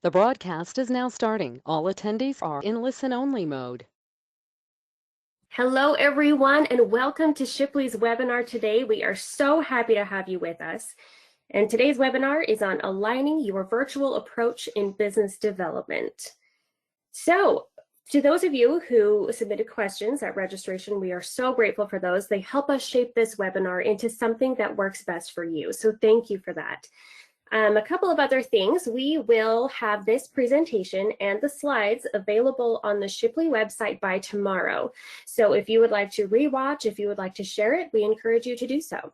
The broadcast is now starting. All attendees are in listen-only mode. Hello, everyone, and welcome to Shipley's webinar today. We are so happy to have you with us. And today's webinar is on aligning your virtual approach in business development. So, to those of you who submitted questions at registration, we are so grateful for those. They help us shape this webinar into something that works best for you. So thank you for that. A couple of other things. We will have this presentation and the slides available on the Shipley website by tomorrow. So if you would like to rewatch, if you would like to share it, we encourage you to do so.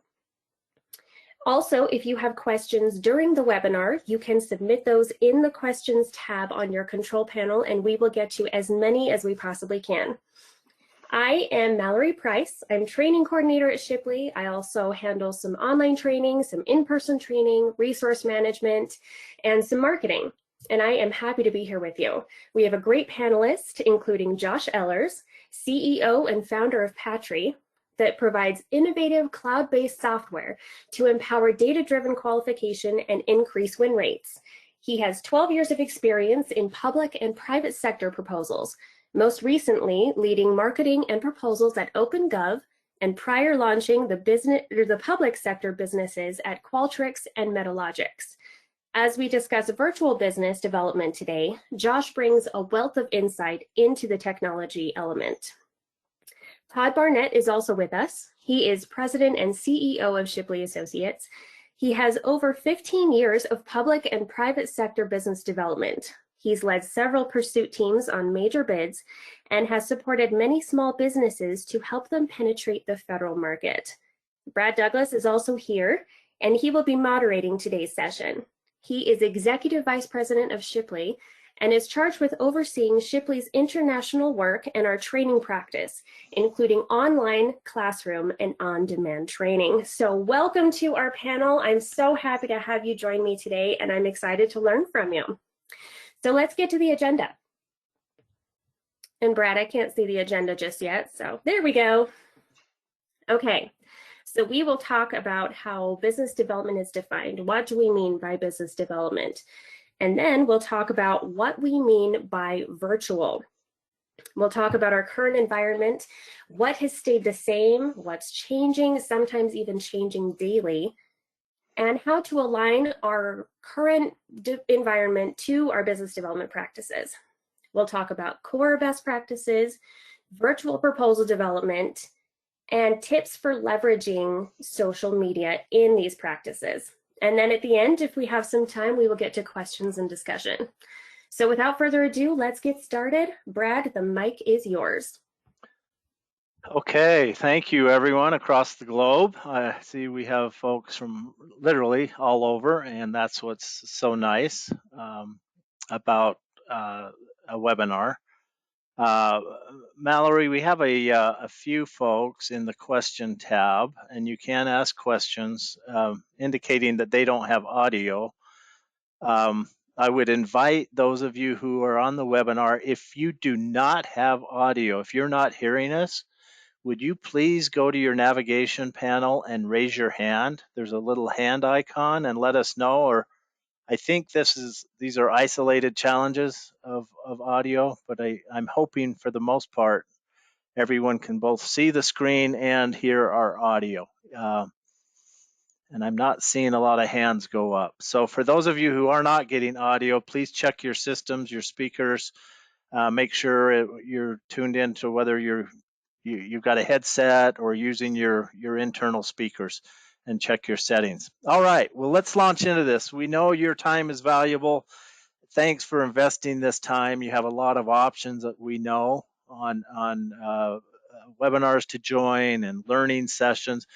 Also, if you have questions during the webinar, you can submit those in the questions tab on your control panel, and we will get to as many as we possibly can. I am Mallory Price. I'm training coordinator at Shipley. I also handle some online training, some in-person training, resource management, and some marketing. And I am happy to be here with you. We have a great panelist, including Josh Ellers, CEO and founder of Patry, that provides innovative cloud-based software to empower data-driven qualification and increase win rates. He has 12 years of experience in public and private sector proposals, most recently leading marketing and proposals at OpenGov, and prior launching the public sector businesses at Qualtrics and Metalogix. As we discuss virtual business development today, Josh brings a wealth of insight into the technology element. Todd Barnett is also with us. He is president and CEO of Shipley Associates. He has over 15 years of public and private sector business development. He's led several pursuit teams on major bids and has supported many small businesses to help them penetrate the federal market. Brad Douglas is also here, and he will be moderating today's session. He is Executive Vice President of Shipley and is charged with overseeing Shipley's international work and our training practice, including online, classroom, and on-demand training. So welcome to our panel. I'm so happy to have you join me today, and I'm excited to learn from you. So let's get to the agenda. And Brad, I can't see the agenda just yet, so there we go. Okay, so we will talk about how business development is defined. What do we mean by business development? And then we'll talk about what we mean by virtual. We'll talk about our current environment, what has stayed the same, what's changing, sometimes even changing daily, and how to align our current environment to our business development practices. We'll talk about core best practices, virtual proposal development, and tips for leveraging social media in these practices. And then at the end, if we have some time, we will get to questions and discussion. So without further ado, let's get started. Brad, the mic is yours. Okay, thank you everyone across the globe. I see we have folks from literally all over, and that's what's so nice about a webinar. Mallory, we have a few folks in the question tab, and you can ask questions indicating that they don't have audio. I would invite those of you who are on the webinar, if you do not have audio, if you're not hearing us, would you please go to your navigation panel and raise your hand? There's a little hand icon, and let us know. Or I think these are isolated challenges of audio, but I'm hoping for the most part everyone can both see the screen and hear our audio. And I'm not seeing a lot of hands go up. So for those of you who are not getting audio, please check your systems, your speakers. Make sure you're tuned in to whether you've got a headset or using your internal speakers, and check your settings. All right, well, let's launch into this. We know your time is valuable. Thanks for investing this time. You have a lot of options that we know on webinars to join and learning sessions.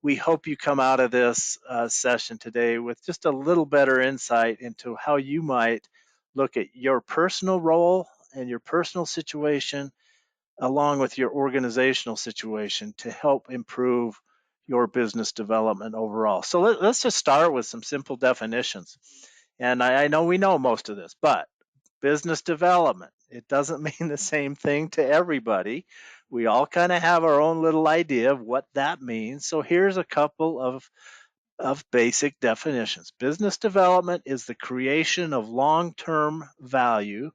We hope you come out of this session today with just a little better insight into how you might look at your personal role and your personal situation along with your organizational situation to help improve your business development overall. So let's just start with some simple definitions. And I know we know most of this, but business development, it doesn't mean the same thing to everybody. We all kind of have our own little idea of what that means. So here's a couple of of basic definitions. Business development is the creation of long-term value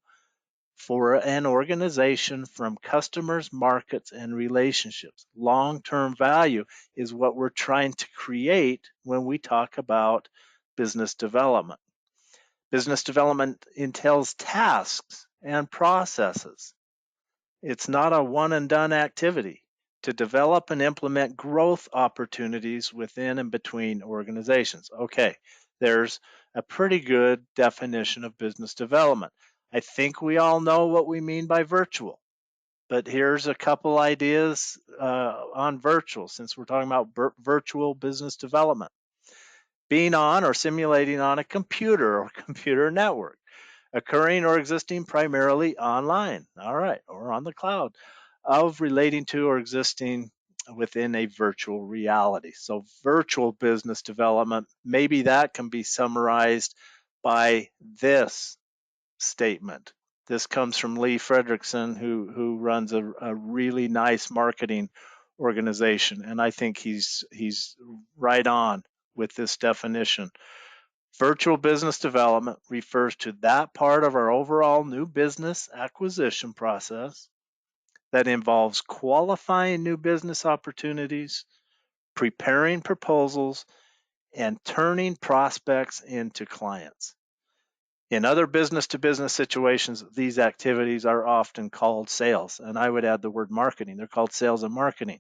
for an organization from customers, markets, and relationships. Long-term value is what we're trying to create when we talk about business development. Business development entails tasks and processes. It's not a one and done activity. To develop and implement growth opportunities within and between organizations. Okay, there's a pretty good definition of business development. I think we all know what we mean by virtual, but here's a couple ideas on virtual, since we're talking about virtual business development. Being on or simulating on a computer or computer network, occurring or existing primarily online, all right, or on the cloud, of relating to or existing within a virtual reality. So virtual business development, maybe that can be summarized by this statement. This comes from Lee Fredrickson, who runs a really nice marketing organization, and I think he's right on with this definition. Virtual business development refers to that part of our overall new business acquisition process that involves qualifying new business opportunities, preparing proposals, and turning prospects into clients. In other business-to-business situations, these activities are often called sales, and I would add the word marketing. They're called sales and marketing.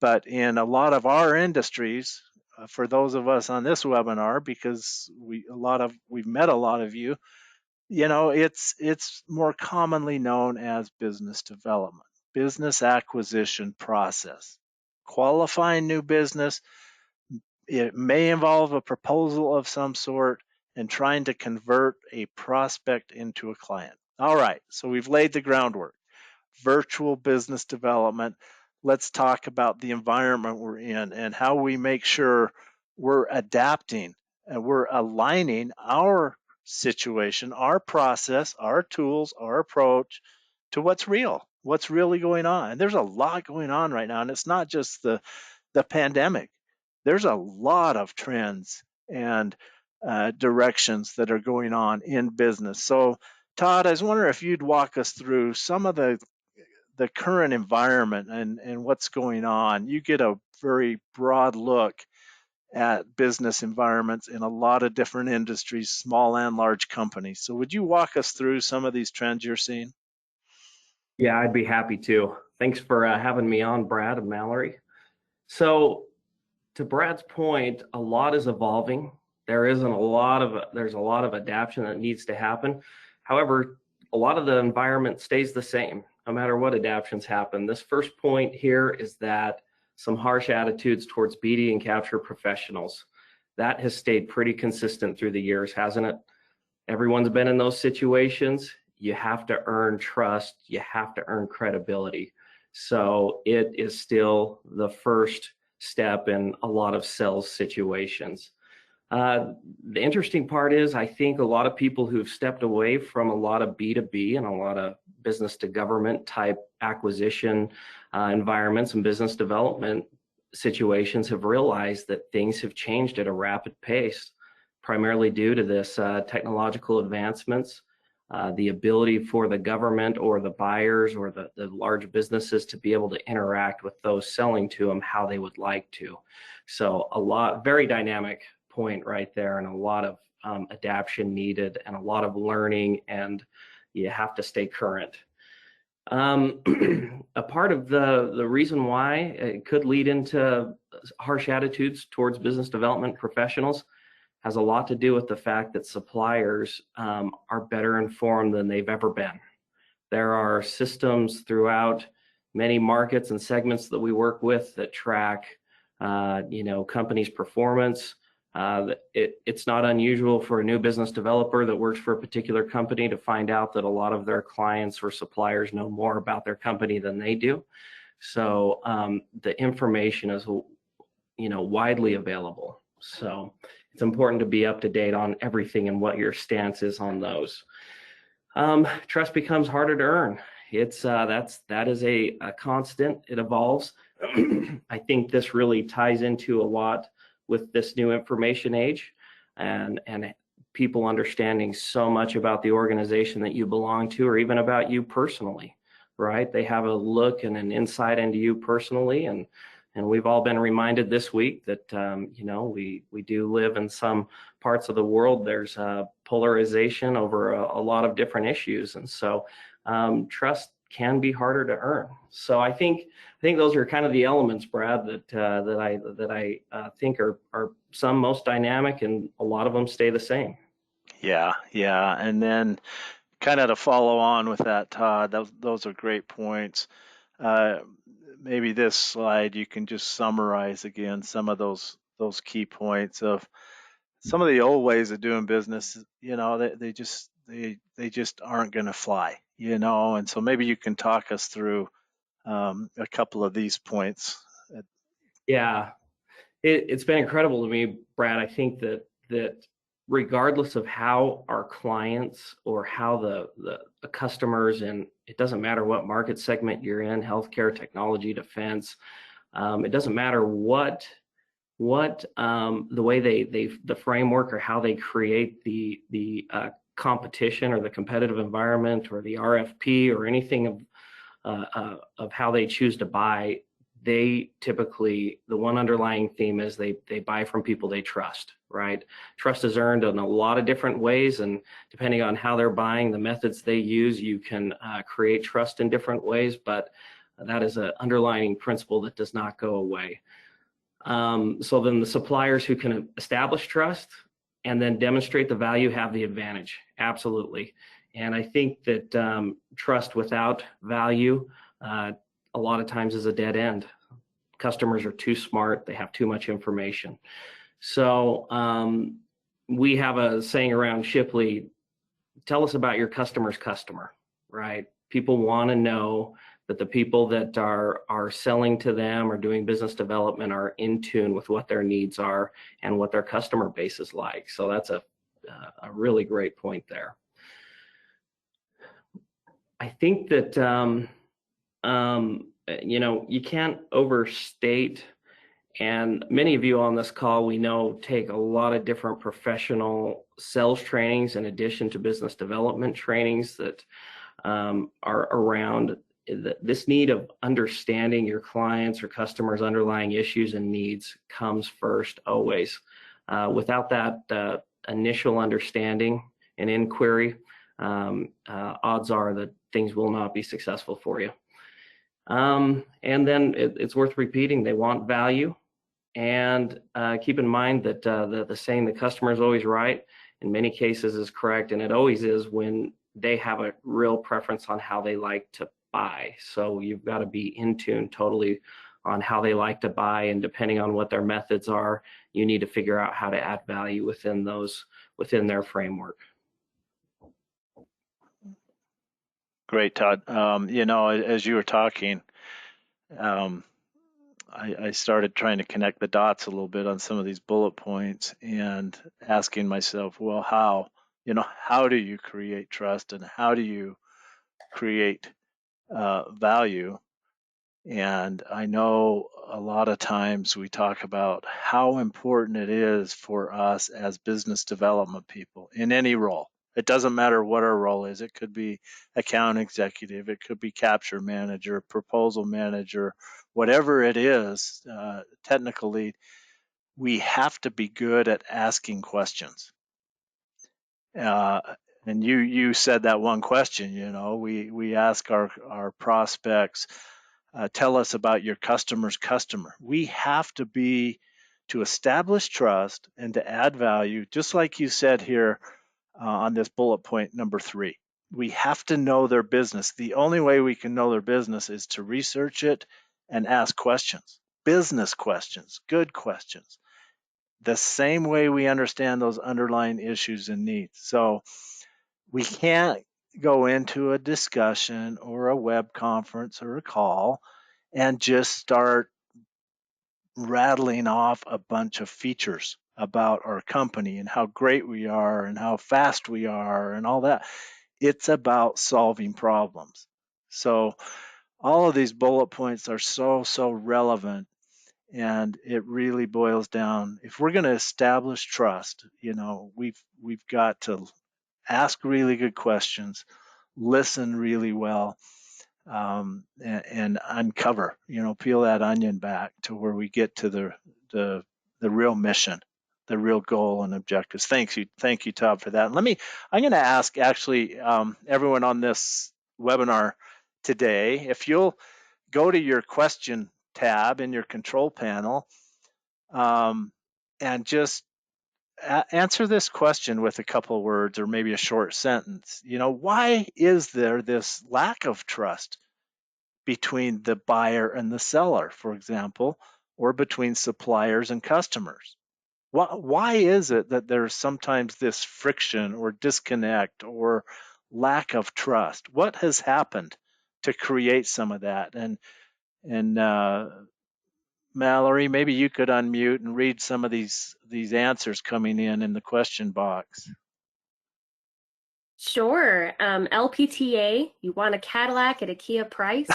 But in a lot of our industries, for those of us on this webinar, because we've met a lot of you, it's more commonly known as business development, business acquisition process. Qualifying new business, it may involve a proposal of some sort and trying to convert a prospect into a client. All right, so we've laid the groundwork. Virtual business development. Let's talk about the environment we're in and how we make sure we're adapting and we're aligning our situation, our process, our tools, our approach to what's real, what's really going on. And there's a lot going on right now, and it's not just the pandemic. There's a lot of trends and directions that are going on in business. So, Todd, I was wondering if you'd walk us through some of the current environment and what's going on. You get a very broad look at business environments in a lot of different industries, small and large companies. So would you walk us through some of these trends you're seeing? Yeah, I'd be happy to. Thanks for having me on, Brad and Mallory. So to Brad's point, a lot is evolving. There's a lot of adaptation that needs to happen. However, a lot of the environment stays the same, no matter what adaptations happen. This first point here is that some harsh attitudes towards BD and capture professionals. That has stayed pretty consistent through the years, hasn't it? Everyone's been in those situations. You have to earn trust. You have to earn credibility. So it is still the first step in a lot of sales situations. The interesting part is I think a lot of people who've stepped away from a lot of B2B and a lot of business to government type acquisition environments and business development situations have realized that things have changed at a rapid pace, primarily due to this technological advancements, the ability for the government or the buyers or the large businesses to be able to interact with those selling to them how they would like to. So very dynamic point right there, and a lot of adaptation needed and a lot of learning, and you have to stay current. A part of the reason why it could lead into harsh attitudes towards business development professionals has a lot to do with the fact that suppliers are better informed than they've ever been. There are systems throughout many markets and segments that we work with that track companies' performance. It's not unusual for a new business developer that works for a particular company to find out that a lot of their clients or suppliers know more about their company than they do. So the information is, widely available. So it's important to be up to date on everything and what your stance is on those. Trust becomes harder to earn. That is a constant. It evolves. I think this really ties into a lot with this new information age, and people understanding so much about the organization that you belong to, or even about you personally, right? They have a look and an insight into you personally, and we've all been reminded this week that we do live in some parts of the world. There's polarization over a lot of different issues, and so trust can be harder to earn. So I think those are kind of the elements, Brad, that I think are some most dynamic, and a lot of them stay the same. Yeah. And then kind of to follow on with that, Todd, those are great points. Maybe this slide, you can just summarize again some of those key points of some of the old ways of doing business. They just aren't going to fly, and so maybe you can talk us through a couple of these points. Yeah, it's been incredible to me, Brad. I think that regardless of how our clients or how the customers, and it doesn't matter what market segment you're in, healthcare, technology, defense, it doesn't matter what the way the framework or how they create the competition or the competitive environment or the RFP or anything of how they choose to buy. They typically, the one underlying theme is they buy from people they trust, right? Trust is earned in a lot of different ways, and depending on how they're buying, the methods they use, you can create trust in different ways, but that is an underlying principle that does not go away. So then the suppliers who can establish trust and then demonstrate the value have the advantage, absolutely. And I think that trust without value, a lot of times is a dead end. Customers are too smart. They have too much information. So we have a saying around Shipley, tell us about your customer's customer, right? People want to know that the people that are selling to them or doing business development are in tune with what their needs are and what their customer base is like. So that's a really great point there. I think that you can't overstate, and many of you on this call we know take a lot of different professional sales trainings in addition to business development trainings that are around this need of understanding your clients or customers' underlying issues and needs comes first always. Without that initial understanding and inquiry, odds are that things will not be successful for you. And then it's worth repeating, they want value. And keep in mind that the saying, the customer is always right, in many cases is correct. And it always is when they have a real preference on how they like to buy. So you've got to be in tune totally on how they like to buy. And depending on what their methods are, you need to figure out how to add value within their framework. Great, Todd. As you were talking, I started trying to connect the dots a little bit on some of these bullet points and asking myself, well, how do you create trust and how do you create value? And I know a lot of times we talk about how important it is for us as business development people in any role. It doesn't matter what our role is. It could be account executive, it could be capture manager, proposal manager, whatever it is, technical lead. We have to be good at asking questions. And you said that one question. We ask our prospects, tell us about your customer's customer. We have to establish trust and to add value, just like you said here on this bullet point number 3. We have to know their business. The only way we can know their business is to research it and ask questions, business questions, good questions, the same way we understand those underlying issues and needs. So we can't go into a discussion or a web conference or a call and just start rattling off a bunch of features about our company and how great we are and how fast we are and all that. It's about solving problems. So all of these bullet points are so relevant. And it really boils down, if we're going to establish trust, we've got to ask really good questions, listen really well, and uncover, peel that onion back to where we get to the real mission, the real goal and objectives. Thank you, Todd, for that. I'm going to ask actually everyone on this webinar today, if you'll go to your question tab in your control panel, and just answer this question with a couple of words or maybe a short sentence. Why is there this lack of trust between the buyer and the seller, for example, or between suppliers and customers? Why is it that there's sometimes this friction or disconnect or lack of trust? What has happened to create some of that? And Mallory, maybe you could unmute and read some of these answers coming in the question box. Sure. LPTA, you want a Cadillac at a Kia price.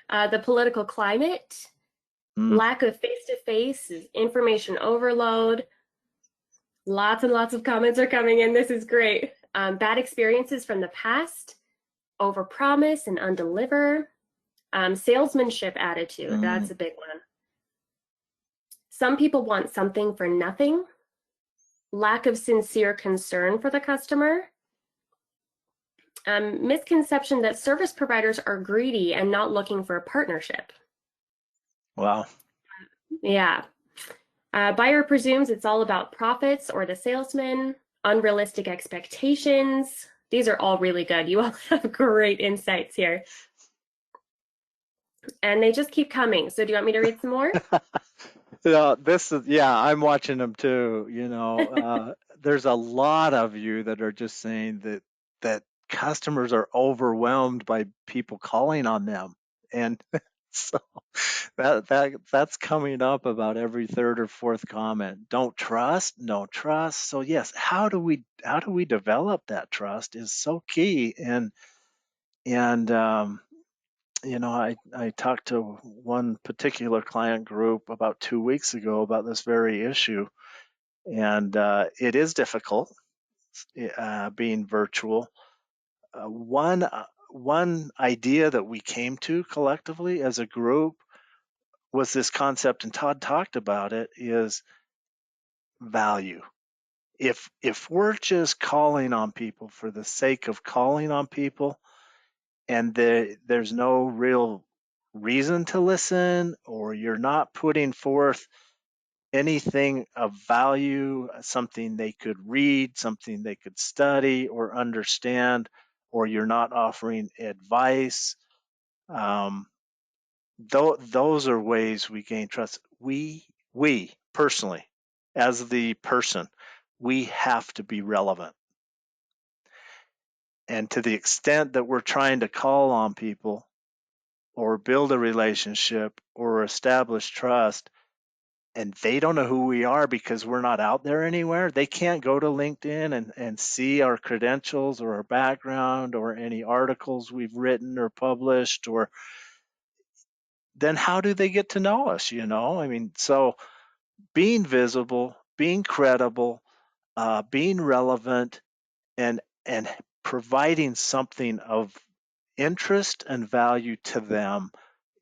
The political climate, lack of face-to-face, information overload. Lots and lots of comments are coming in. This is great. Bad experiences from the past, overpromise and undeliver. Salesmanship attitude, that's a big one. Some people want something for nothing. Lack of sincere concern for the customer. Misconception that service providers are greedy and not looking for a partnership. Wow. Yeah. Buyer presumes it's all about profits or the salesman. Unrealistic expectations. These are all really good. You all have great insights here. And they just keep coming. So do you want me to read some more? I'm watching them too. There's a lot of you that are just saying that customers are overwhelmed by people calling on them, and so that's coming up about every third or fourth comment. Don't trust, no trust. So yes, how do we develop that trust is so key. And I talked to one particular client group about 2 weeks ago about this very issue, and it is difficult being virtual. One idea that we came to collectively as a group was this concept, and Todd talked about it, is value. If we're just calling on people for the sake of calling on people, and there's no real reason to listen, or you're not putting forth anything of value, something they could read, something they could study or understand, or you're not offering advice, those are ways we gain trust. We personally, as the person, we have to be relevant. And to the extent that we're trying to call on people or build a relationship or establish trust, and they don't know who we are because we're not out there anywhere, they can't go to LinkedIn and see our credentials or our background or any articles we've written or published, or then how do they get to know us? So being visible, being credible, being relevant, and providing something of interest and value to them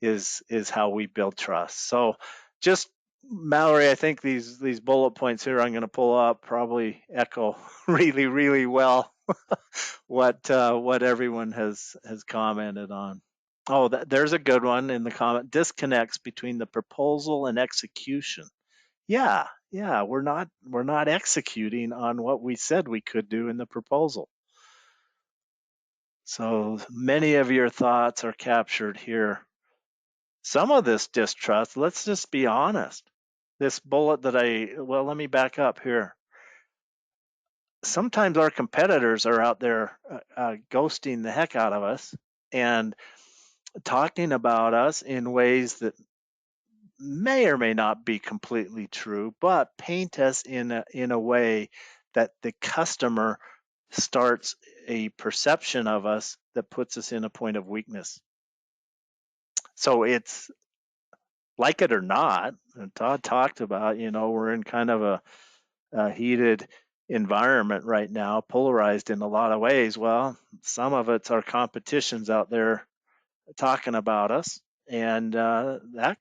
is how we build trust. So just, Mallory, I think these bullet points here I'm going to pull up probably echo really, really well what everyone has commented on. Oh, there's a good one in the comment. Disconnects between the proposal and execution. Yeah, we're not executing on what we said we could do in the proposal. So many of your thoughts are captured here. Some of this distrust, let's just be honest. This bullet let me back up here. Sometimes our competitors are out there ghosting the heck out of us and talking about us in ways that may or may not be completely true, but paint us in a way that the customer starts a perception of us that puts us in a point of weakness. So it's like it or not. And Todd talked about, we're in kind of a heated environment right now, polarized in a lot of ways. Well, some of it's our competitions out there talking about us, and that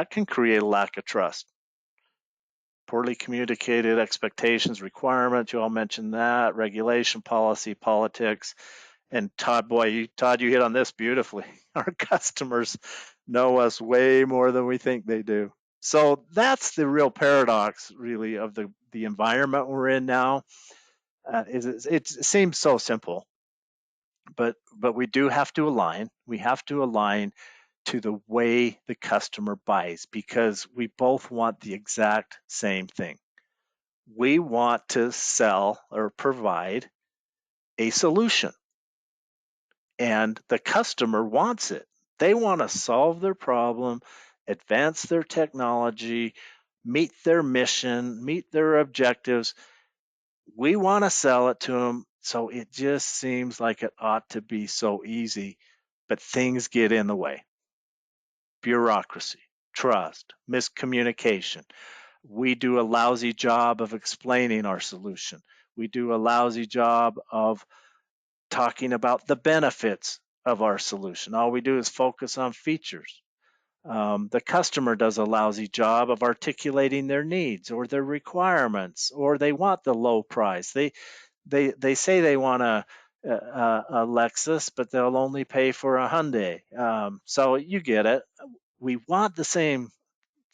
can create a lack of trust. Poorly communicated expectations, requirements, you all mentioned that, regulation, policy, politics. And Todd, Todd, you hit on this beautifully. Our customers know us way more than we think they do. So that's the real paradox, really, of the environment we're in now. It seems so simple, but we do have to align. We have to align to the way the customer buys, because we both want the exact same thing. We want to sell or provide a solution, and the customer wants it. They want to solve their problem, advance their technology, meet their mission, meet their objectives. We want to sell it to them. So it just seems like it ought to be so easy, but things get in the way. Bureaucracy, trust, miscommunication. We do a lousy job of explaining our solution. We do a lousy job of talking about the benefits of our solution. All we do is focus on features. The customer does a lousy job of articulating their needs or their requirements, or they want the low price. They say they want a Lexus, but they'll only pay for a Hyundai. So you get it. We want the same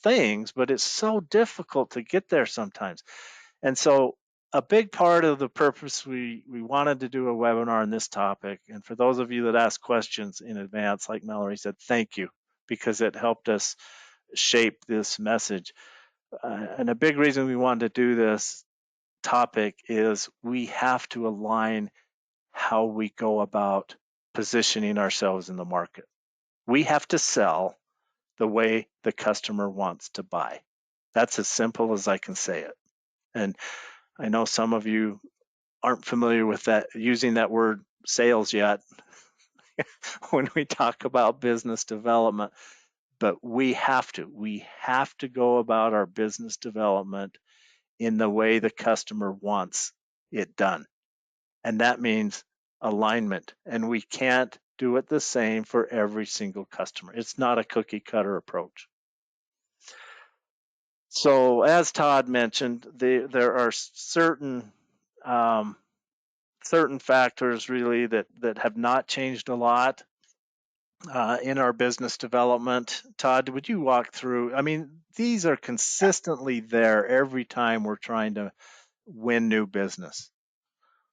things, but it's so difficult to get there sometimes. And so a big part of the purpose we wanted to do a webinar on this topic, and for those of you that asked questions in advance, like Mallory said, thank you, because it helped us shape this message. And a big reason we wanted to do this topic is we have to align how we go about positioning ourselves in the market. We have to sell the way the customer wants to buy. That's as simple as I can say it. And I know some of you aren't familiar with that, using that word sales yet when we talk about business development, but we have to go about our business development in the way the customer wants it done. And that means alignment. And we can't do it the same for every single customer. It's not a cookie cutter approach. So as Todd mentioned, there are certain factors really that have not changed a lot in our business development. Todd, would you walk through? I mean, these are consistently there every time we're trying to win new business.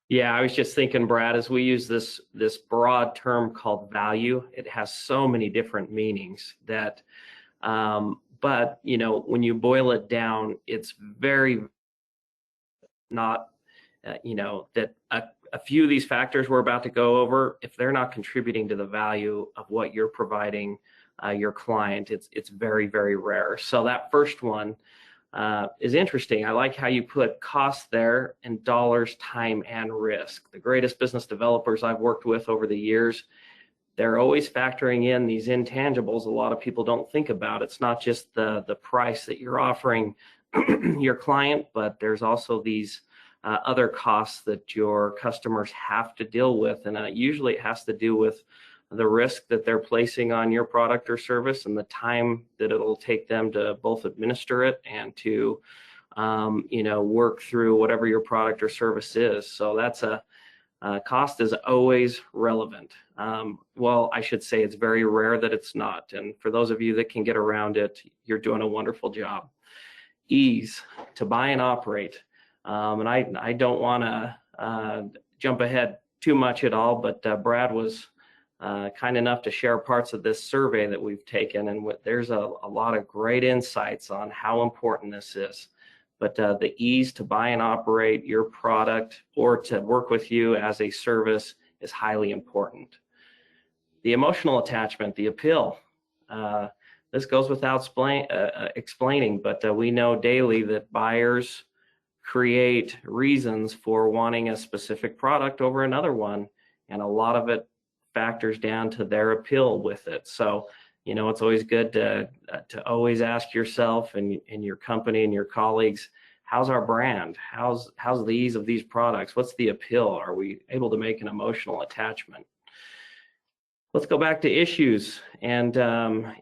Yeah, I was just thinking, Brad, as we use this broad term called value, it has so many different meanings that, but when you boil it down, it's very not, that a few of these factors we're about to go over, if they're not contributing to the value of what you're providing your client, it's very, very rare. So that first one is interesting. I like how you put cost there and dollars, time, and risk. The greatest business developers I've worked with over the years, they're always factoring in these intangibles a lot of people don't think about. It's not just the price that you're offering your client, but there's also these other costs that your customers have to deal with. And usually it has to do with the risk that they're placing on your product or service and the time that it'll take them to both administer it and to, work through whatever your product or service is. So that's cost is always relevant. Well, I should say it's very rare that it's not. And for those of you that can get around it, you're doing a wonderful job. Ease to buy and operate. And I don't want to jump ahead too much at all, but Brad was kind enough to share parts of this survey that we've taken, and there's a lot of great insights on how important this is. But the ease to buy and operate your product or to work with you as a service is highly important. The emotional attachment, the appeal. This goes without explaining, but we know daily that buyers create reasons for wanting a specific product over another one, and a lot of it factors down to their appeal with it. So It's always good to always ask yourself and your company and your colleagues, how's our brand? How's the ease of these products? What's the appeal? Are we able to make an emotional attachment? Let's go back to issues and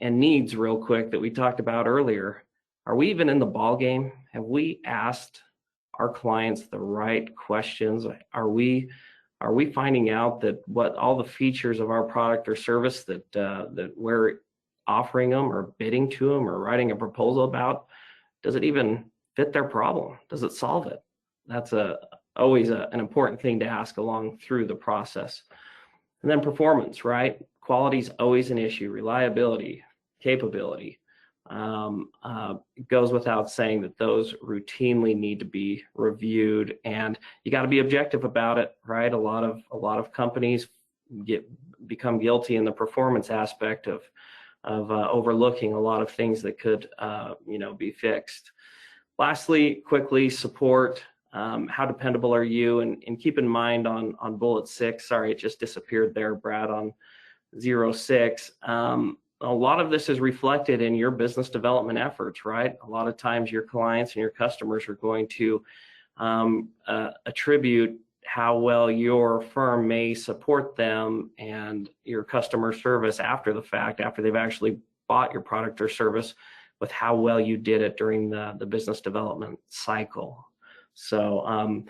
needs real quick that we talked about earlier. Are we even in the ball game? Have we asked our clients the right questions? Are we finding out that what all the features of our product or service that we're offering them or bidding to them or writing a proposal about, does it even fit their problem? Does it solve it? That's always an important thing to ask along through the process. And then performance, right? Quality is always an issue. Reliability, capability. It goes without saying that those routinely need to be reviewed, and you got to be objective about it, right? A lot of companies become guilty in the performance aspect of overlooking a lot of things that could be fixed. Lastly, quickly, support. How dependable are you? And keep in mind on bullet 6, sorry, it just disappeared there, Brad, on 06. A lot of this is reflected in your business development efforts, right? A lot of times your clients and your customers are going to attribute how well your firm may support them and your customer service after the fact, after they've actually bought your product or service, with how well you did it during the business development cycle. So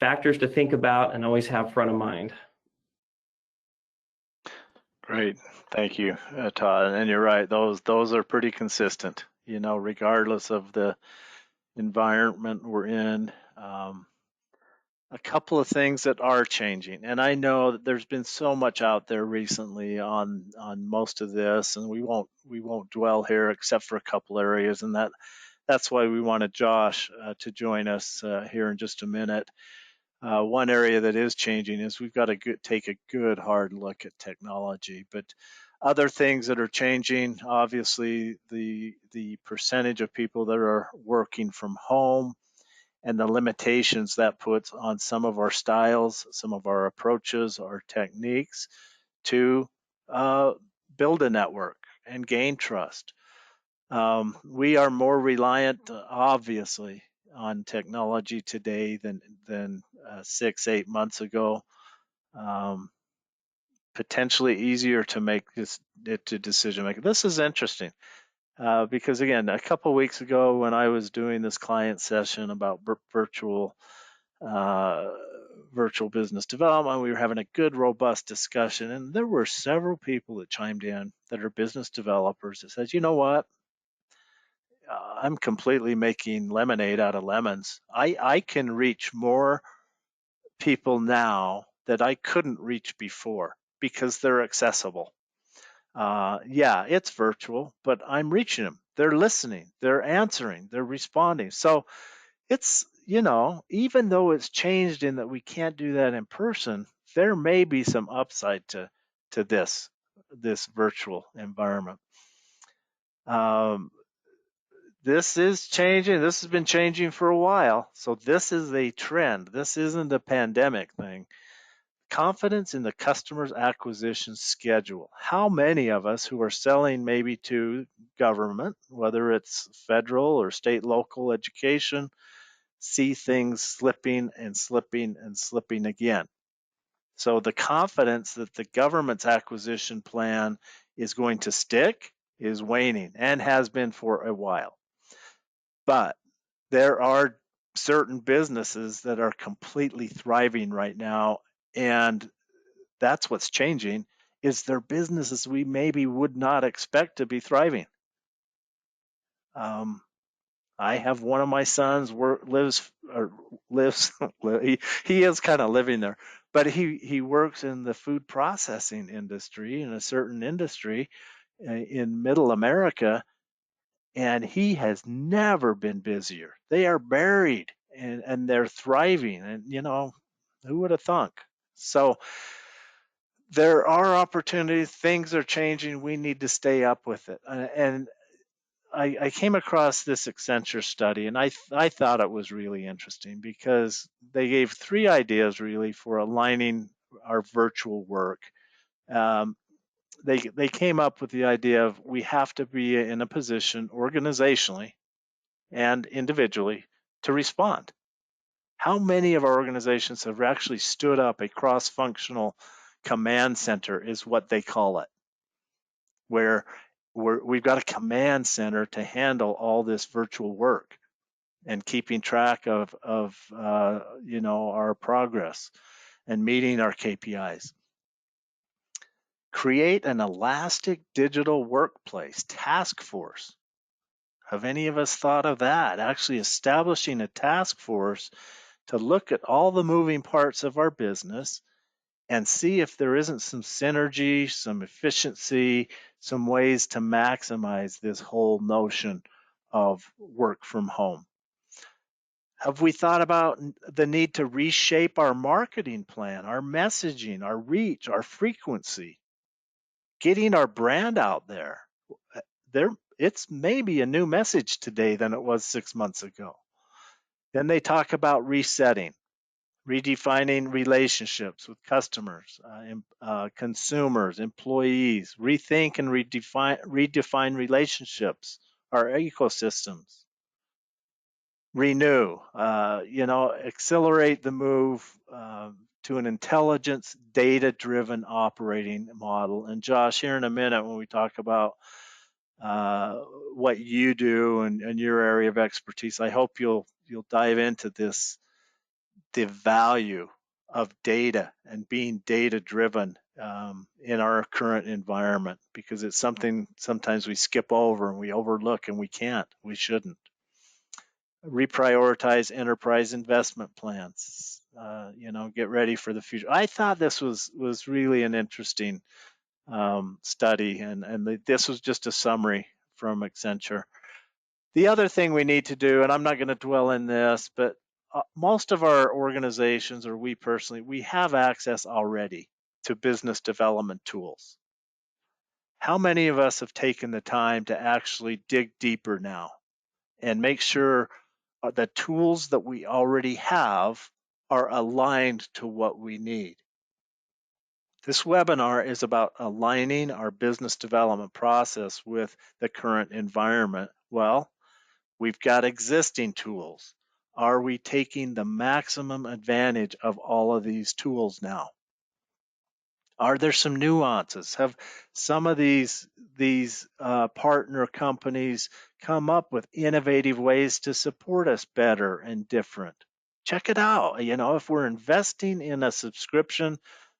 factors to think about and always have front of mind. Great, thank you, Todd. And you're right; those are pretty consistent. Regardless of the environment we're in. A couple of things that are changing, and I know that there's been so much out there recently on most of this, and we won't dwell here except for a couple areas, and that's why we wanted Josh to join us here in just a minute. One area that is changing is we've got to take a good hard look at technology, but other things that are changing, obviously the percentage of people that are working from home and the limitations that puts on some of our styles, some of our approaches, our techniques to build a network and gain trust. We are more reliant, obviously, on technology today than 6-8 months ago. Potentially easier to make to decision making. This is interesting because again, a couple of weeks ago when I was doing this client session about virtual business development, we were having a good, robust discussion, and there were several people that chimed in that are business developers that said, you know what? I'm completely making lemonade out of lemons. I can reach more people now that I couldn't reach before because they're accessible. Yeah, it's virtual, but I'm reaching them. They're listening, they're answering, they're responding. So it's, even though it's changed in that we can't do that in person, there may be some upside to this virtual environment. This is changing. This has been changing for a while. So this is a trend. This isn't a pandemic thing. Confidence in the customer's acquisition schedule. How many of us who are selling maybe to government, whether it's federal or state, local education, see things slipping and slipping and slipping again? So the confidence that the government's acquisition plan is going to stick is waning and has been for a while. But there are certain businesses that are completely thriving right now, and that's what's changing, is there businesses we maybe would not expect to be thriving. I have one of my sons lives he is kind of living there, but he works in the food processing industry, in a certain industry in middle America, and he has never been busier. They are buried and they're thriving, and who would have thunk? So there are opportunities, things are changing, we need to stay up with it. And I came across this Accenture study, and I thought it was really interesting because they gave 3 ideas really for aligning our virtual work. they came up with the idea of we have to be in a position organizationally and individually to respond. How many of our organizations have actually stood up a cross-functional command center, is what they call it, where we've got a command center to handle all this virtual work and keeping track of our progress and meeting our KPIs. Create an elastic digital workplace task force. Have any of us thought of that? Actually establishing a task force to look at all the moving parts of our business and see if there isn't some synergy, some efficiency, some ways to maximize this whole notion of work from home. Have we thought about the need to reshape our marketing plan, our messaging, our reach, our frequency, getting our brand out there? It's maybe a new message today than it was 6 months ago. Then they talk about resetting, redefining relationships with customers, consumers, employees, rethink and redefine relationships, our ecosystems, renew, accelerate the move to an intelligence, data-driven operating model. And Josh, here in a minute when we talk about what you do and your area of expertise, I hope you'll dive into this, the value of data and being data driven in our current environment, because it's something sometimes we skip over and we overlook, and we shouldn't. Reprioritize enterprise investment plans, get ready for the future. I thought this was really an interesting study, and this was just a summary from Accenture. The other thing we need to do, and I'm not going to dwell in this, but most of our organizations, or we personally, we have access already to business development tools. How many of us have taken the time to actually dig deeper now and make sure the tools that we already have are aligned to what we need? This webinar is about aligning our business development process with the current environment. Well, we've got existing tools. Are we taking the maximum advantage of all of these tools now? Are there some nuances? Have some of these partner companies come up with innovative ways to support us better and different? Check it out. If we're investing in a subscription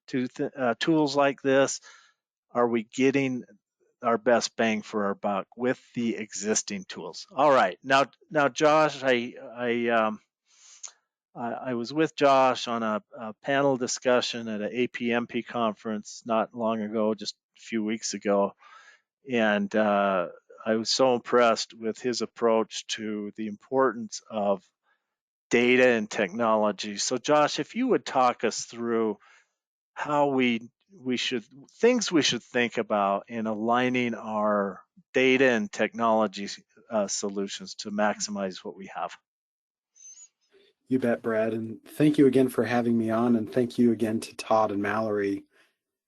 to tools like this, are we getting our best bang for our buck with the existing tools? All right, now Josh, I was with Josh on a panel discussion at an APMP conference not long ago, just a few weeks ago, and I was so impressed with his approach to the importance of data and technology. So Josh, if you would talk us through how we should think about in aligning our data and technology solutions to maximize what we have. You bet, Brad, and thank you again for having me on, and thank you again to Todd and Mallory.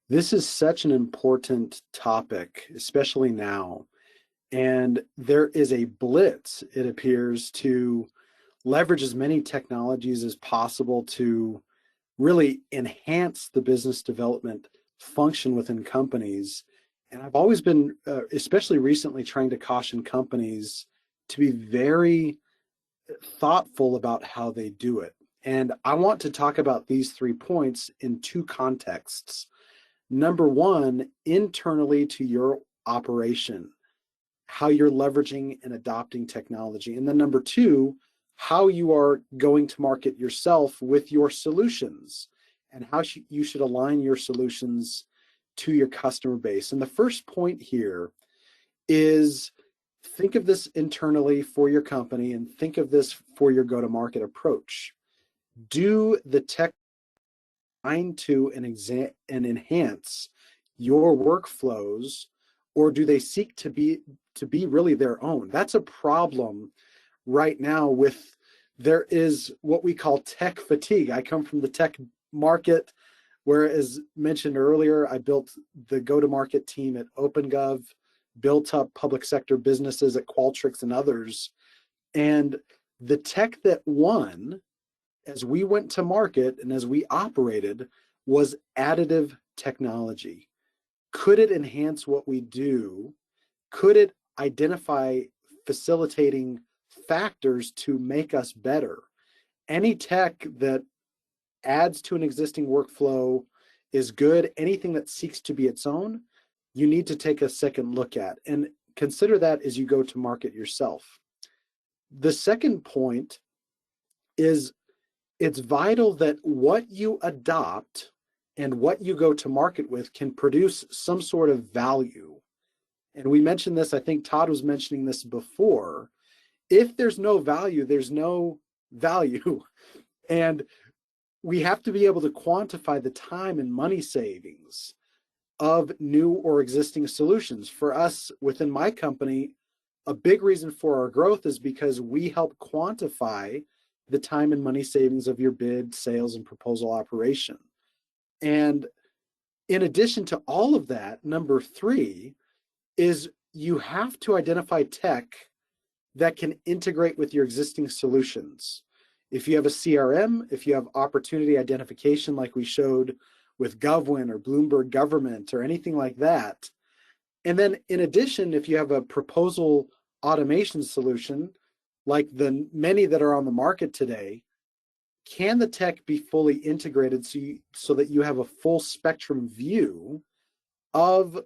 This is such an important topic, especially now, and there is a blitz, it appears, to leverage as many technologies as possible to really enhance the business development function within companies. And I've always been, especially recently, trying to caution companies to be very thoughtful about how they do it. And I want to talk about these 3 points in 2 contexts. Number one, internally to your operation, how you're leveraging and adopting technology. And then number 2, how you are going to market yourself with your solutions and how you should align your solutions to your customer base. And the first point here is, think of this internally for your company and think of this for your go-to-market approach. Do the tech align to and enhance your workflows, or do they seek to be really their own? That's a problem right now. There is what we call tech fatigue. I come from the tech market. where, as mentioned earlier, I built the go-to-market team at OpenGov, built up public sector businesses at Qualtrics and others. And the tech that won as we went to market and as we operated was additive technology. Could it enhance what we do? Could it identify facilitating factors to make us better? Any tech that adds to an existing workflow is good. Anything that seeks to be its own, you need to take a second look at and consider that as you go to market yourself. The second point is it's vital that what you adopt and what you go to market with can produce some sort of value. And we mentioned this, I think Todd was mentioning this before. If there's no value, there's no value. And we have to be able to quantify the time and money savings of new or existing solutions. For us within my company, a big reason for our growth is because we help quantify the time and money savings of your bid, sales, and proposal operation. And in addition to all of that, number 3 is you have to identify tech that can integrate with your existing solutions. If you have a CRM, if you have opportunity identification like we showed with GovWin or Bloomberg Government or anything like that, and then in addition, if you have a proposal automation solution like the many that are on the market today, can the tech be fully integrated so that you have a full spectrum view of,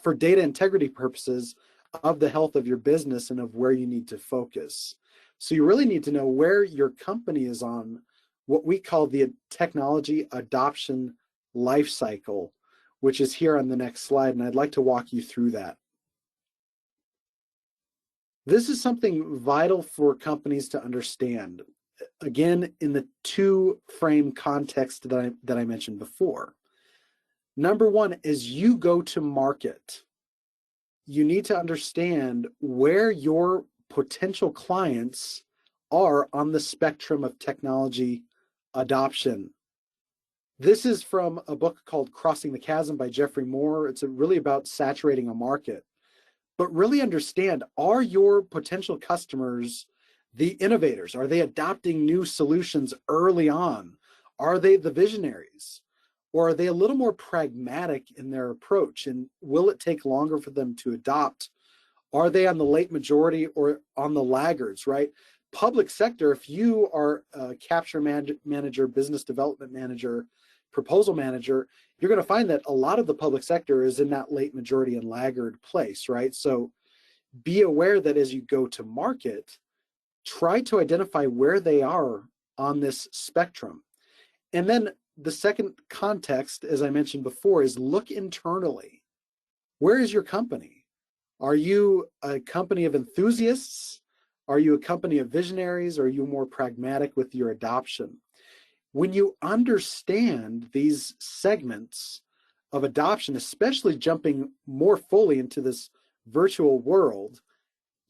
for data integrity purposes, of the health of your business and of where you need to focus? So you really need to know where your company is on what we call the technology adoption life cycle, which is here on the next slide, and I'd like to walk you through that. This is something vital for companies to understand. Again, in the 2-frame context that I mentioned before. Number 1, as you go to market, you need to understand where your potential clients are on the spectrum of technology adoption. This is from a book called Crossing the Chasm by Jeffrey Moore. It's really about saturating a market. But really understand, are your potential customers the innovators? Are they adopting new solutions early on? Are they the visionaries? Or are they a little more pragmatic in their approach? And will it take longer for them to adopt? Are they on the late majority or on the laggards, right? Public sector, if you are a capture manager, business development manager, proposal manager, you're going to find that a lot of the public sector is in that late majority and laggard place, right? So be aware that as you go to market, try to identify where they are on this spectrum. And then the second context, as I mentioned before, is look internally. Where is your company? Are you a company of enthusiasts? Are you a company of visionaries? Or are you more pragmatic with your adoption? When you understand these segments of adoption, especially jumping more fully into this virtual world,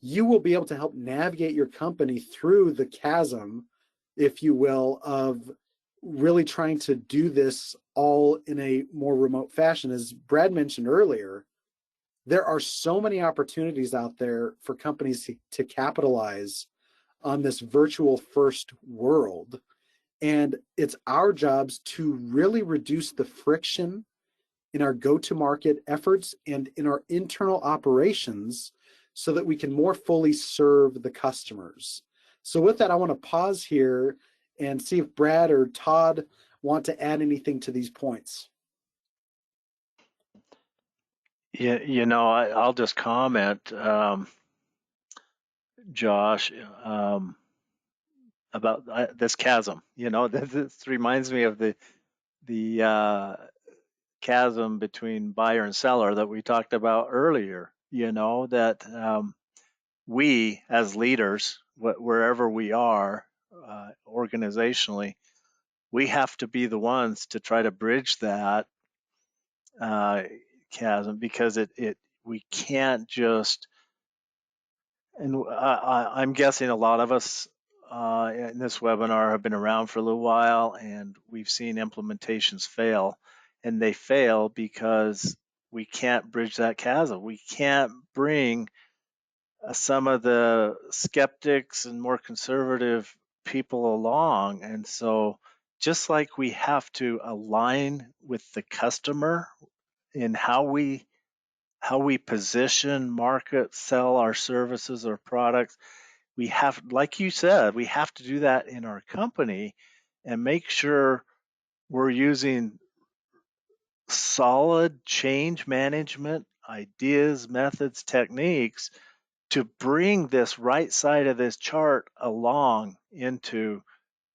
you will be able to help navigate your company through the chasm, if you will, of really trying to do this all in a more remote fashion. As Brad mentioned earlier, there are so many opportunities out there for companies to capitalize on this virtual first world. And it's our jobs to really reduce the friction in our go-to-market efforts and in our internal operations so that we can more fully serve the customers. So with that, I want to pause here and see if Brad or Todd want to add anything to these points. Yeah, I'll just comment, Josh, about this chasm. This reminds me of the chasm between buyer and seller that we talked about earlier. That we as leaders, wherever we are organizationally, we have to be the ones to try to bridge that chasm, because we can't just, and I'm guessing a lot of us in this webinar have been around for a little while, and we've seen implementations fail, and they fail because we can't bridge that chasm. We can't bring some of the skeptics and more conservative people along. And so just like we have to align with the customer in how we position, market, sell our services or products, we have, like you said, we have to do that in our company and make sure we're using solid change management ideas, methods, techniques to bring this right side of this chart along into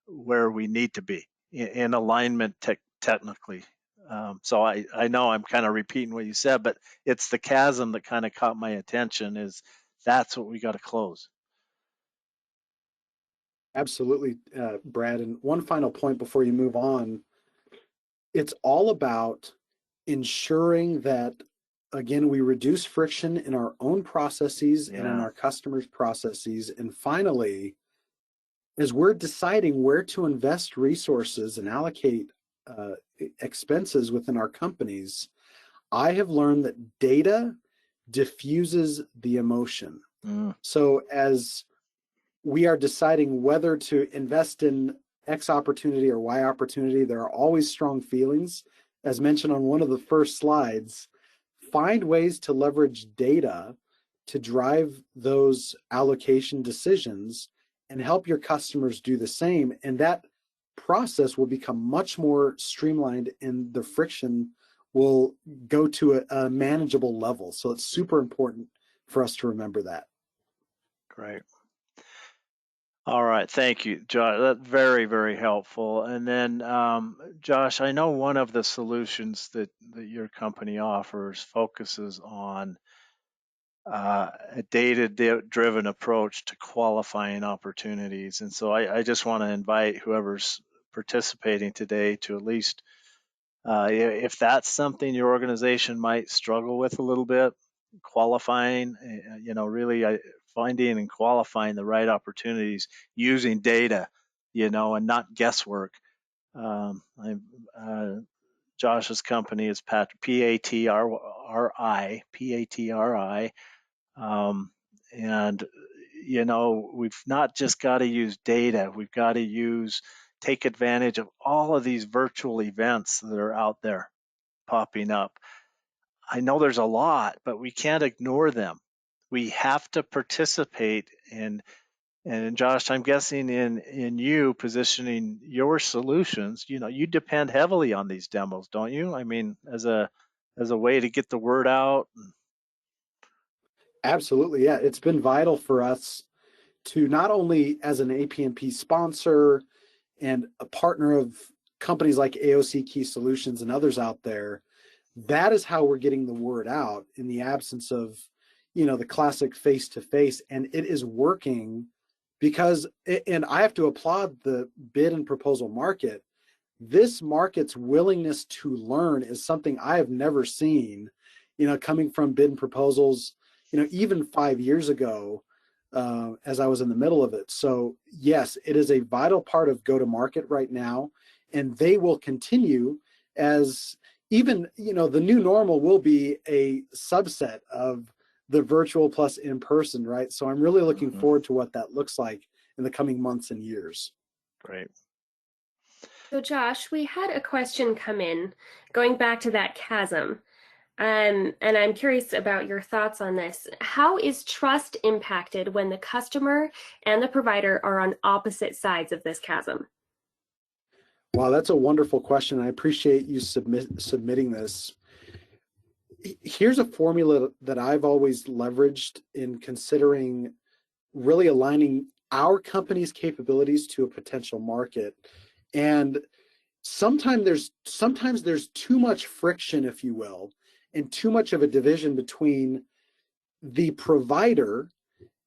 where we need to be in alignment technically. So I know I'm kind of repeating what you said, but it's the chasm that kind of caught my attention. Is that's what we got to close. Absolutely, Brad. And one final point before you move on, it's all about ensuring that, again, we reduce friction in our own processes and in our customers' processes. And finally, as we're deciding where to invest resources and allocate expenses within our companies, I have learned that data diffuses the emotion. So as we are deciding whether to invest in X opportunity or Y opportunity, there are always strong feelings. As mentioned on one of the first slides, find ways to leverage data to drive those allocation decisions and help your customers do the same. And that process will become much more streamlined and the friction will go to a manageable level. So it's super important for us to remember that. Great. All right, thank you, Josh. That's very, very helpful. And then, Josh, I know one of the solutions that your company offers focuses on a data-driven approach to qualifying opportunities. And so I just want to invite whoever's participating today to at least, if that's something your organization might struggle with a little bit, qualifying, really finding and qualifying the right opportunities using data, and not guesswork. Josh's company is Patri, and we've not just got to use data, we've got to take advantage of all of these virtual events that are out there popping up. I know there's a lot, but we can't ignore them. We have to participate in. And Josh, I'm guessing in you positioning your solutions, you depend heavily on these demos, don't you? I mean, as a way to get the word out. Absolutely, yeah. It's been vital for us to not only as an APNP sponsor and a partner of companies like AOC Key Solutions and others out there, that is how we're getting the word out in the absence of, the classic face-to-face. And it is working because, and I have to applaud the bid and proposal market. This market's willingness to learn is something I have never seen, coming from bid and proposals, even 5 years ago, as I was in the middle of it. So yes, it is a vital part of go-to-market right now, and they will continue as even, the new normal will be a subset of the virtual plus in person, right? So I'm really looking forward to what that looks like in the coming months and years. Great. So Josh, we had a question come in going back to that chasm. And I'm curious about your thoughts on this. How is trust impacted when the customer and the provider are on opposite sides of this chasm? Wow, that's a wonderful question. I appreciate you submitting this. Here's a formula that I've always leveraged in considering really aligning our company's capabilities to a potential market. And sometimes there's too much friction, if you will, and too much of a division between the provider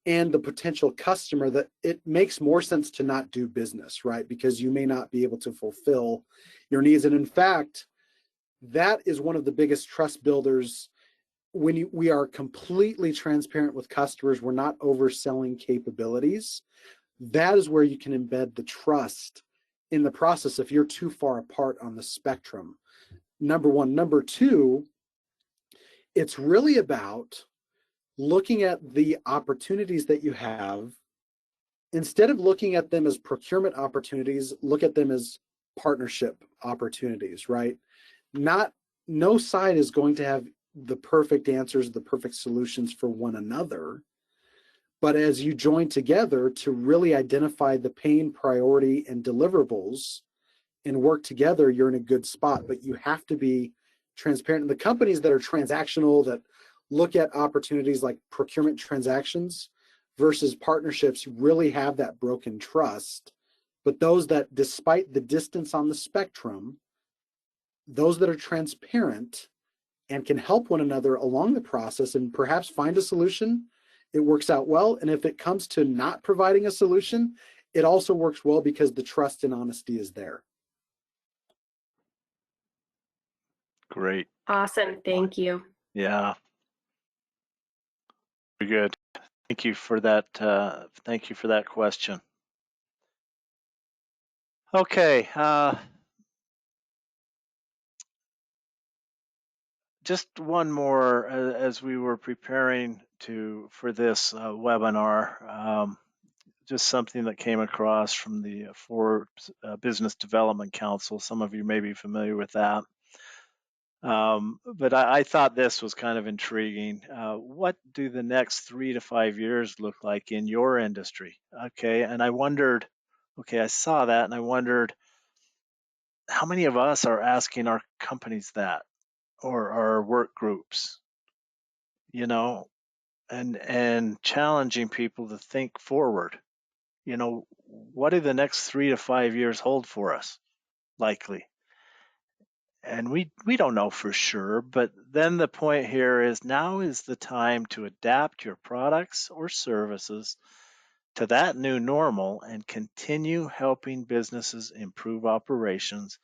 and the potential customer that it makes more sense to not do business, right? Because you may not be able to fulfill your needs. And in fact, that is one of the biggest trust builders. When we are completely transparent with customers, we're not overselling capabilities. That is where you can embed the trust in the process if you're too far apart on the spectrum. Number one. Number two, it's really about looking at the opportunities that you have. Instead of looking at them as procurement opportunities, look at them as partnership opportunities, right? No side is going to have the perfect answers, the perfect solutions for one another. But as you join together to really identify the pain, priority, and deliverables and work together, you're in a good spot. But you have to be transparent. And the companies that are transactional, that look at opportunities like procurement transactions versus partnerships, really have that broken trust. But those that, despite the distance on the spectrum, those that are transparent and can help one another along the process and perhaps find a solution, it works out well. And if it comes to not providing a solution, it also works well because the trust and honesty is there. Great. Awesome. Thank you. Yeah. Very good. Thank you for that. Thank you for that question. Okay. Just one more as we were preparing for this webinar. Just something that came across from the Forbes Business Development Council. Some of you may be familiar with that. But I thought this was kind of intriguing. What do the next 3 to 5 years look like in your industry? Okay, and I wondered, okay, I saw that and I wondered how many of us are asking our companies that or our work groups, you know, and challenging people to think forward. You know, what do the next 3 to 5 years hold for us, likely? And we don't know for sure, but then the point here is now is the time to adapt your products or services to that new normal and continue helping businesses improve operations,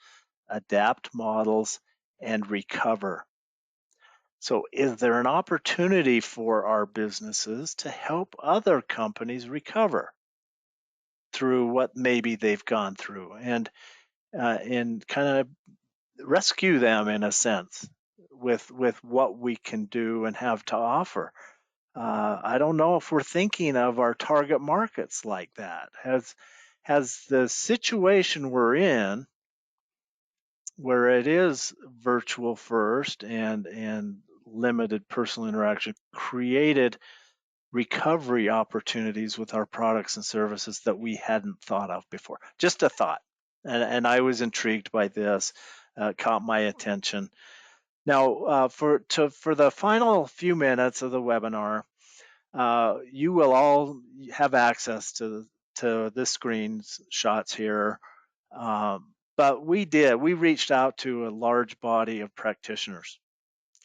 adapt models, and recover. So is there an opportunity for our businesses to help other companies recover through what maybe they've gone through and kind of rescue them in a sense with what we can do and have to offer? I don't know if we're thinking of our target markets like that. Has the situation we're in, where it is virtual first and limited personal interaction, created recovery opportunities with our products and services that we hadn't thought of before? Just a thought. And I was intrigued by this, caught my attention. Now, for the final few minutes of the webinar, you will all have access to the screen's shots here. But we reached out to a large body of practitioners,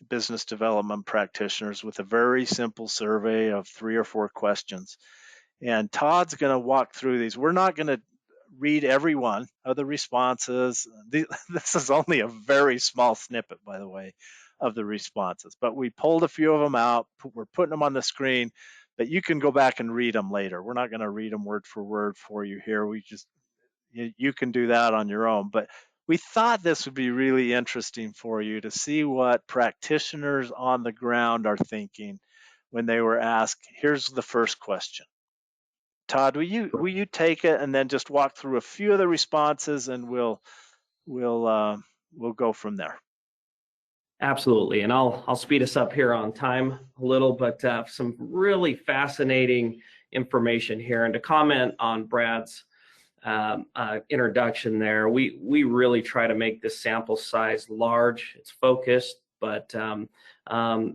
business development practitioners, with a very simple survey of 3 or 4 questions. And Todd's going to walk through these. We're not going to read every one of the responses. This is only a very small snippet, by the way, of the responses. But we pulled a few of them out. We're putting them on the screen, but you can go back and read them later. We're not going to read them word for word for you here. You can do that on your own. But we thought this would be really interesting for you to see what practitioners on the ground are thinking when they were asked. Here's the first question. Todd, will you take it and then just walk through a few of the responses, and we'll go from there. Absolutely, and I'll speed us up here on time a little, but some really fascinating information here. And to comment on Brad's introduction there, we really try to make this sample size large. It's focused, but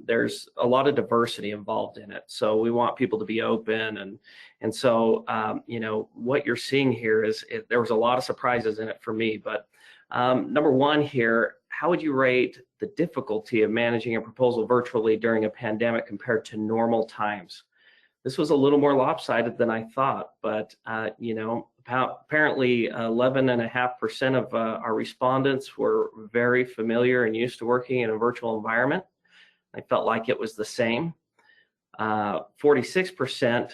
there's a lot of diversity involved in it. So we want people to be open, and so you know, what you're seeing here is there was a lot of surprises in it for me. But number one here, how would you rate the difficulty of managing a proposal virtually during a pandemic compared to normal times? This was a little more lopsided than I thought, but you know, apparently 11.5% of our respondents were very familiar and used to working in a virtual environment. I felt like it was the same. 46%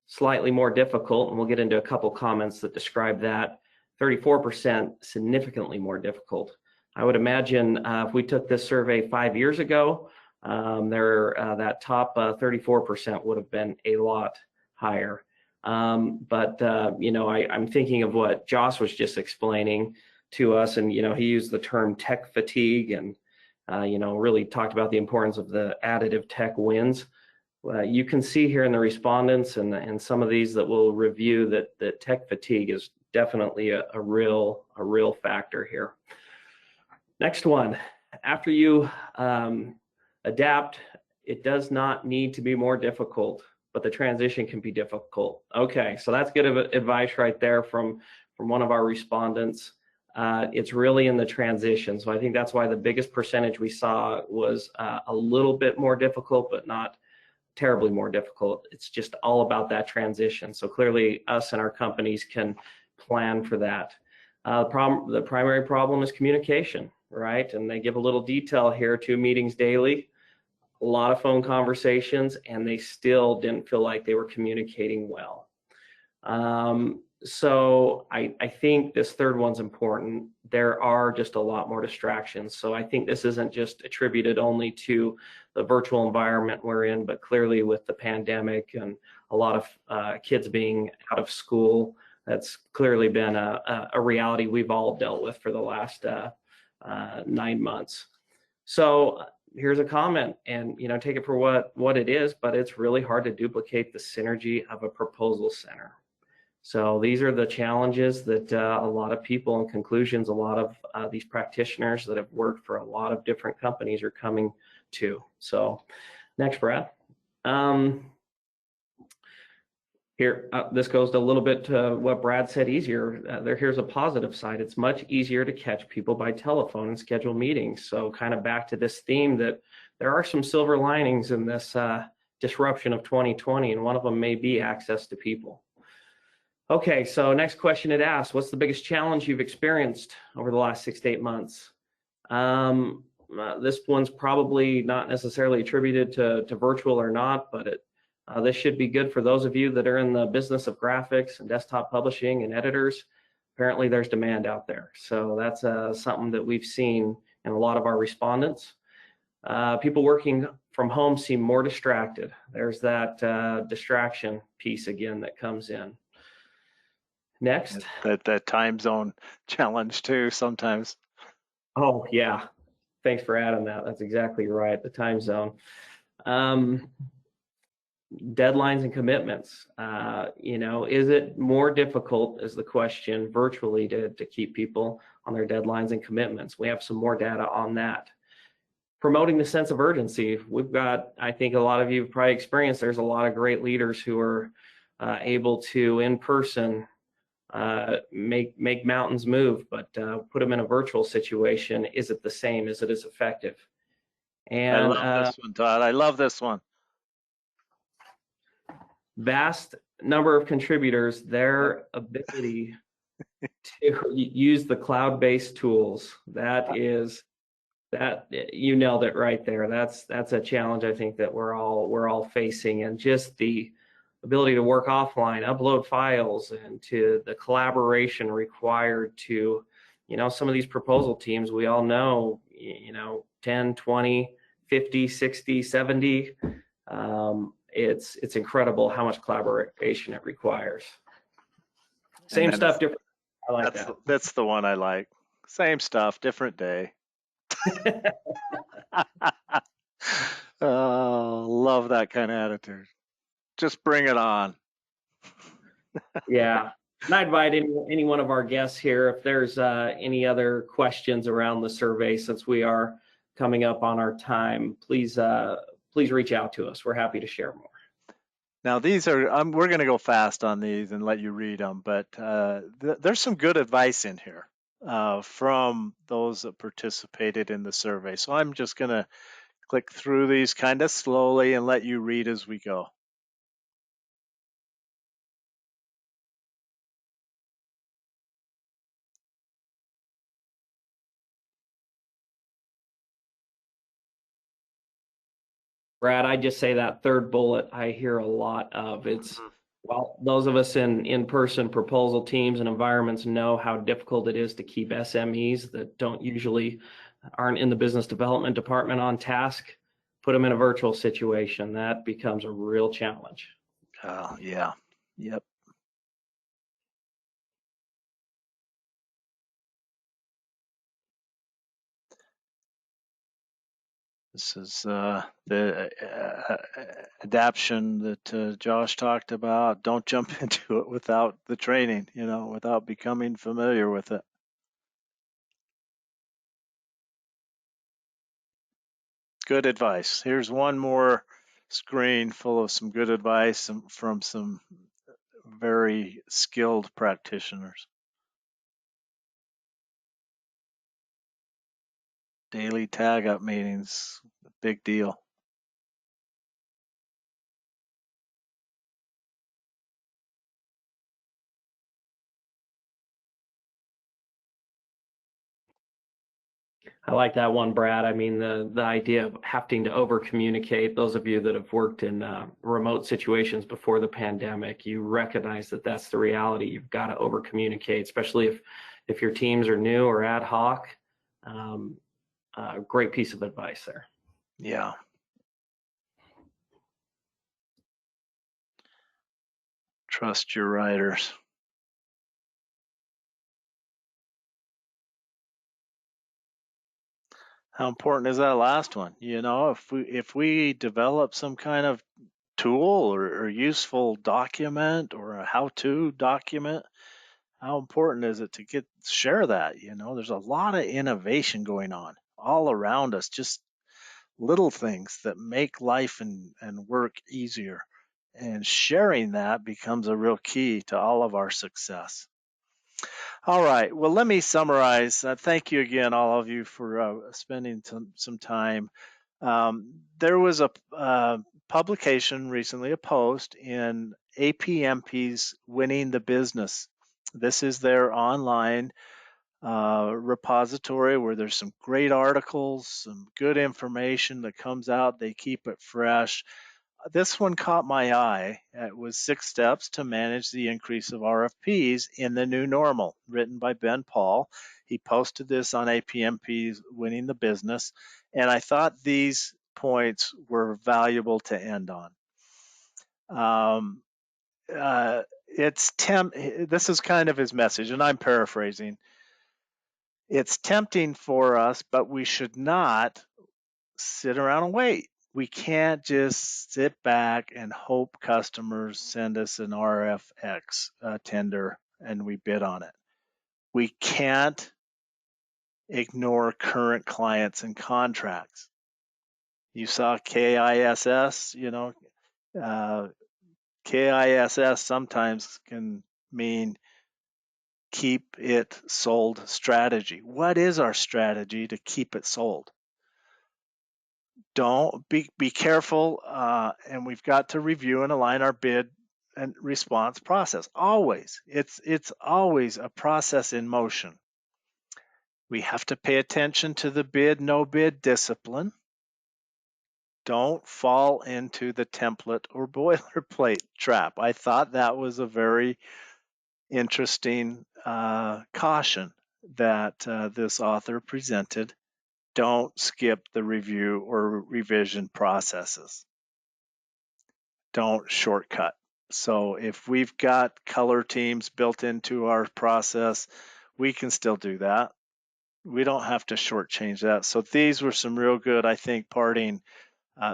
slightly more difficult, and we'll get into a couple comments that describe that. 34% significantly more difficult. I would imagine if we took this survey 5 years ago, that top 34% would have been a lot higher. I'm thinking of what Joss was just explaining to us, and he used the term tech fatigue, and really talked about the importance of the additive tech wins. You can see here in the respondents and some of these that we'll review that tech fatigue is definitely a real factor here. Next one, after you adapt, it does not need to be more difficult, but the transition can be difficult. Okay, so that's good advice right there from one of our respondents. It's really in the transition. So I think that's why the biggest percentage we saw was a little bit more difficult, but not terribly more difficult. It's just all about that transition. So clearly us and our companies can plan for that. The primary problem is communication, right? And they give a little detail here: 2 meetings daily, a lot of phone conversations, and they still didn't feel like they were communicating well. So I think this third one's important. There are just a lot more distractions. So I think this isn't just attributed only to the virtual environment we're in, but clearly with the pandemic and a lot of kids being out of school, that's clearly been a reality we've all dealt with for the last 9 months. So here's a comment, and take it for what it is, but it's really hard to duplicate the synergy of a proposal center. So these are the challenges that a lot of people, in conclusions, a lot of these practitioners that have worked for a lot of different companies are coming to. So next, Brad. Here, this goes a little bit to what Brad said easier. Here's a positive side. It's much easier to catch people by telephone and schedule meetings. So kind of back to this theme that there are some silver linings in this disruption of 2020, and one of them may be access to people. Okay, so next question it asks, what's the biggest challenge you've experienced over the last 6 to 8 months? This one's probably not necessarily attributed to virtual or not, but this should be good for those of you that are in the business of graphics and desktop publishing and editors. Apparently there's demand out there. So that's something that we've seen in a lot of our respondents. People working from home seem more distracted. There's that distraction piece again that comes in. Next. That time zone challenge too sometimes. Oh yeah, thanks for adding that. That's exactly right, the time zone. Deadlines and commitments. Is it more difficult, is the question, virtually to keep people on their deadlines and commitments? We have some more data on that. Promoting the sense of urgency. We've got, I think a lot of you have probably experienced, there's a lot of great leaders who are able to, in person, make mountains move, but put them in a virtual situation. Is it the same? Is it as effective? And I love this one, Todd. I love this one. Vast number of contributors, their ability to use the cloud-based tools. That you nailed it right there. That's a challenge I think that we're all facing, and just the ability to work offline, upload files, and to the collaboration required to, some of these proposal teams, we all know, 10, 20, 50, 60, 70. It's incredible how much collaboration it requires. Same stuff, different. I like that. That's the one I like. Same stuff, different day. Oh, love that kind of attitude. Just bring it on. Yeah. And I invite any one of our guests here, if there's any other questions around the survey, since we are coming up on our time, please reach out to us. We're happy to share more. Now, these are, we're going to go fast on these and let you read them, but there's some good advice in here from those that participated in the survey. So I'm just going to click through these kind of slowly and let you read as we go. Brad, I just say that third bullet I hear a lot of. It's Well, those of us in in-person proposal teams and environments know how difficult it is to keep SMEs that aren't in the business development department on task, put them in a virtual situation. That becomes a real challenge. Yeah. Yep. This is the adaption that Josh talked about. Don't jump into it without the training, without becoming familiar with it. Good advice. Here's one more screen full of some good advice from some very skilled practitioners. Daily tag up meetings, big deal. I like that one, Brad. I mean, the idea of having to over communicate, those of you that have worked in remote situations before the pandemic, you recognize that that's the reality. You've got to over communicate, especially if your teams are new or ad hoc. Great piece of advice there. Yeah. Trust your writers. How important is that last one? If we develop some kind of tool or useful document or a how-to document, how important is it to share that? There's a lot of innovation going on all around us, just little things that make life and work easier. And sharing that becomes a real key to all of our success. All right. Well, let me summarize. Thank you again, all of you, for spending some time. There was a publication recently, a post in APMP's Winning the Business. This is their online repository where there's some great articles, some good information that comes out. They keep it fresh. This one caught my eye. It was 6 Steps to Manage the Increase of RFPs in the New Normal, written by Ben Paul. He posted this on APMP's Winning the Business, and I thought these points were valuable to end on. This is kind of his message, and I'm paraphrasing. It's tempting for us, but we should not sit around and wait. We can't just sit back and hope customers send us an RFX tender and we bid on it. We can't ignore current clients and contracts. You saw KISS, KISS sometimes can mean keep it sold strategy. What is our strategy to keep it sold? Don't be careful, and we've got to review and align our bid and response process. Always, it's always a process in motion. We have to pay attention to the bid, no bid discipline. Don't fall into the template or boilerplate trap. I thought that was a very interesting caution that this author presented. Don't skip the review or revision processes. Don't shortcut. So if we've got color teams built into our process, we can still do that. We don't have to shortchange that. So these were some real good, I think, parting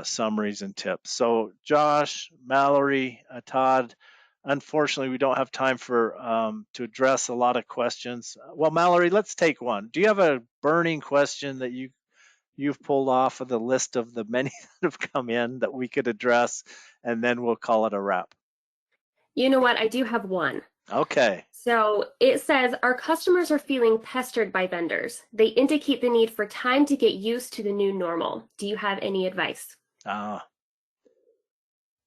summaries and tips. So Josh, Mallory, Todd, unfortunately, we don't have time to address a lot of questions. Well, Mallory, let's take one. Do you have a burning question that you've pulled off of the list of the many that have come in that we could address, and then we'll call it a wrap? You know what? I do have one. Okay. So it says our customers are feeling pestered by vendors. They indicate the need for time to get used to the new normal. Do you have any advice?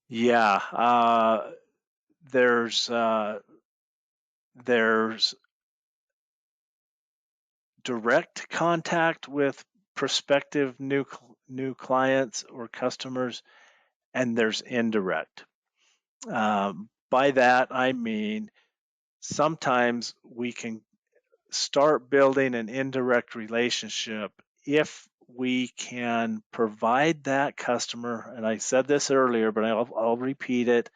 Yeah. There's direct contact with prospective new clients or customers, and there's indirect. By that, I mean, sometimes we can start building an indirect relationship if we can provide that customer, and I said this earlier, but I'll repeat it,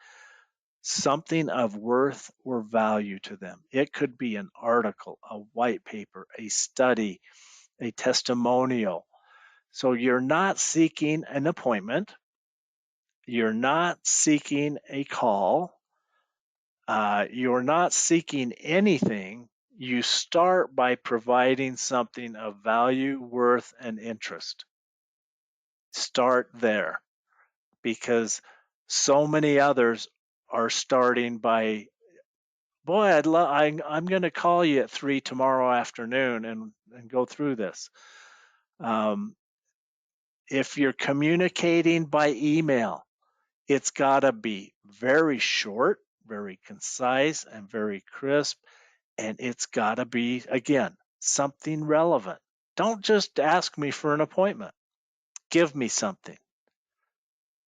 something of worth or value to them. It could be an article, a white paper, a study, a testimonial. So you're not seeking an appointment. You're not seeking a call. You're not seeking anything. You start by providing something of value, worth, and interest. Start there, because so many others are starting by, boy, I'm going to call you at 3 tomorrow afternoon and go through this. If you're communicating by email, it's got to be very short, very concise, and very crisp. And it's got to be, again, something relevant. Don't just ask me for an appointment. Give me something.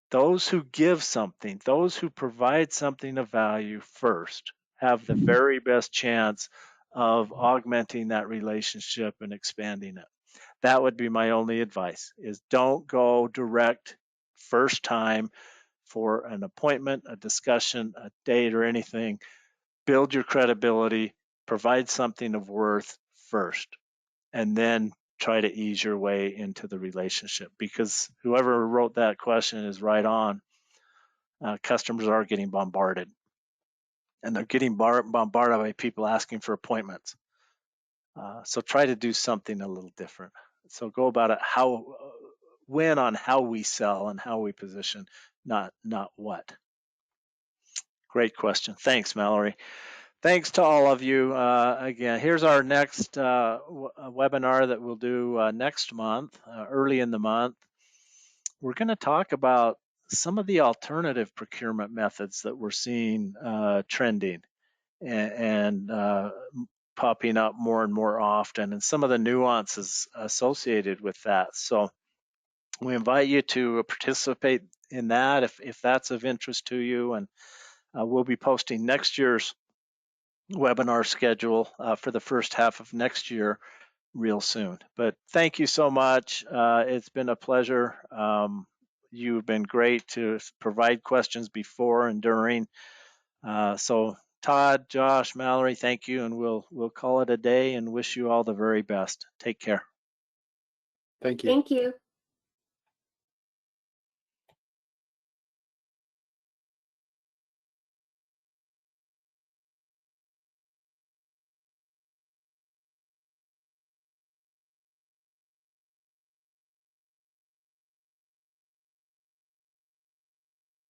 Those who give something, those who provide something of value first, have the very best chance of augmenting that relationship and expanding it. That would be my only advice, is don't go direct first time for an appointment, a discussion, a date, or anything. Build your credibility, provide something of worth first, and then try to ease your way into the relationship, because whoever wrote that question is right on. Customers are getting bombarded, and they're getting bombarded by people asking for appointments. So try to do something a little different. So go about it win on how we sell and how we position, not what. Great question. Thanks, Mallory. Thanks to all of you. Again, here's our next webinar that we'll do next month, early in the month. We're going to talk about some of the alternative procurement methods that we're seeing trending and popping up more and more often, and some of the nuances associated with that. So we invite you to participate in that if that's of interest to you, and we'll be posting next year's webinar schedule for the first half of next year real soon. But thank you so much. It's been a pleasure. You've been great to provide questions before and during. So Todd, Josh, Mallory, thank you, and we'll call it a day and wish you all the very best. Take care. Thank you. Thank you.